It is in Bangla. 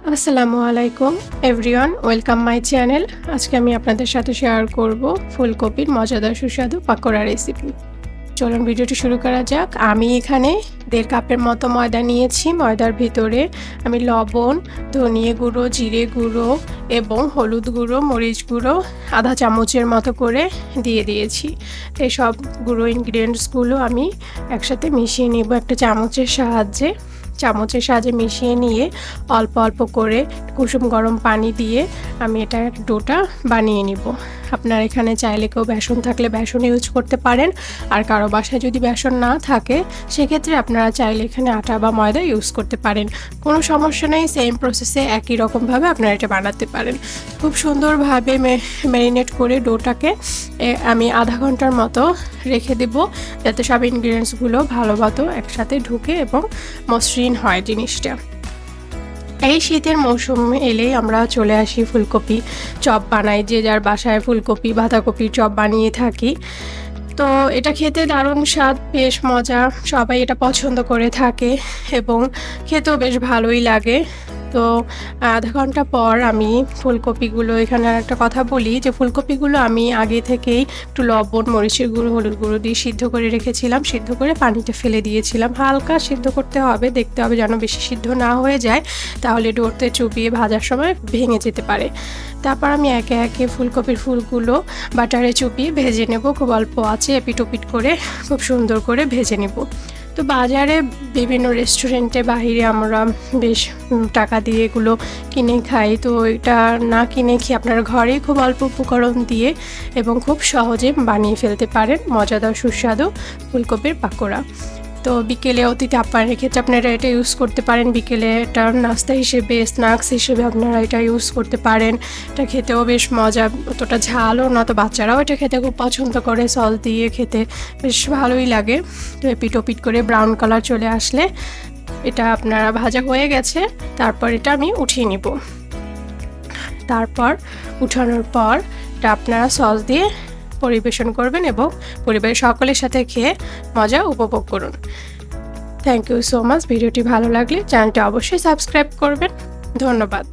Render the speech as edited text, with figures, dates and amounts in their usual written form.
আসসালামু আলাইকুম এভরিওয়ান, ওয়েলকাম মাই চ্যানেল। আজকে আমি আপনাদের সাথে শেয়ার করব ফুলকপির মজাদার সুস্বাদু পাকোড়া রেসিপি। চলুন ভিডিওটি শুরু করা যাক। আমি এখানে 1.5 কাপের মতো ময়দা নিয়েছি। ময়দার ভিতরে আমি লবণ, ধনিয়া গুঁড়ো, জিরে গুঁড়ো এবং হলুদ গুঁড়ো, মরিচ গুঁড়ো আধা চামচের মতো করে দিয়ে দিয়েছি। এই সব গুঁড়ো ইনগ্রিডিয়েন্টসগুলো আমি একসাথে মিশিয়ে নেব একটা চামচের সাহায্যে মিশিয়ে নিয়ে অল্প অল্প করে কুসুম গরম পানি দিয়ে আমি এটা ডোটা বানিয়ে নিব। আপনার এখানে চাইলে কেউ বেসন থাকলে বেসন ইউজ করতে পারেন, আর কারো বাসায় যদি বেসন না থাকে সেক্ষেত্রে আপনারা চাইলে এখানে আটা বা ময়দা ইউজ করতে পারেন, কোনো সমস্যা নেই। সেম প্রসেসে একই রকমভাবে আপনারা এটা বানাতে পারেন। খুব সুন্দরভাবে ম্যারিনেট করে ডোটাকে আমি আধা ঘন্টার মতো রেখে দেব, যাতে সব ইনগ্রিডিয়েন্টসগুলো ভালো মতো একসাথে ঢুকে এবং মসৃণ হয় জিনিসটা। এই শীতের মৌসুম এলেই আমরা চলে আসি ফুলকপি চপ বানাই, যে যার বাসায় ফুলকপি বাঁধাকপির চপ বানিয়ে থাকি। তো এটা খেতে দারুণ স্বাদ, বেশ মজা, সবাই এটা পছন্দ করে থাকে এবং খেতেও বেশ ভালোই লাগে। তো আধা ঘন্টা পর আমি ফুলকপিগুলো, এখানে আর একটা কথা বলি যে ফুলকপিগুলো আমি আগে থেকেই একটু লবণ, মরিচের গুঁড়ো, হলুদ গুঁড়ো দিয়ে সিদ্ধ করে রেখেছিলাম। সিদ্ধ করে পানিটা ফেলে দিয়েছিলাম। হালকা সিদ্ধ করতে হবে, দেখতে হবে যেন বেশি সিদ্ধ না হয়ে যায়, তাহলে ডোরতে চুবিয়ে ভাজার সময় ভেঙে যেতে পারে। তারপর আমি একে একে ফুলকপির ফুলগুলো বাটারে চুবিয়ে ভেজে নেব। খুব অল্প আছে এপিট ওপিট করে খুব সুন্দর করে ভেজে নেব। তো বাজারে বিভিন্ন রেস্টুরেন্টে বাহিরে আমরা বেশ টাকা দিয়ে এগুলো কিনে খাই, তো এটা না কিনে খেয়ে আপনারা ঘরেই খুব অল্প উপকরণ দিয়ে এবং খুব সহজে বানিয়ে ফেলতে পারেন মজাদার সুস্বাদু ফুলকপির পাকোড়া। তো বিকেলে অতিথি আপ্যায়নের ক্ষেত্রে আপনারা এটা ইউজ করতে পারেন। বিকেলে এটা নাস্তা হিসেবে, স্ন্যাক্স হিসেবে আপনারা এটা ইউজ করতে পারেন। এটা খেতেও বেশ মজা, অতটা ঝালও না, তো বাচ্চারাও এটা খেতে খুব পছন্দ করে। সস দিয়ে খেতে বেশ ভালোই লাগে। তো এপিট ওপিট করে ব্রাউন কালার চলে আসলে এটা আপনারা ভাজা হয়ে গেছে। তারপর এটা আমি উঠিয়ে নিব। তারপর উঠানোর পর এটা আপনারা সস দিয়ে পরিবেশন করবেন এবং পরিবারের সকলের সাথে খেয়ে মজা উপভোগ করুন। Thank you so much. ভিডিওটি ভালো লাগলে চ্যানেলটি অবশ্যই সাবস্ক্রাইব করবেন। ধন্যবাদ।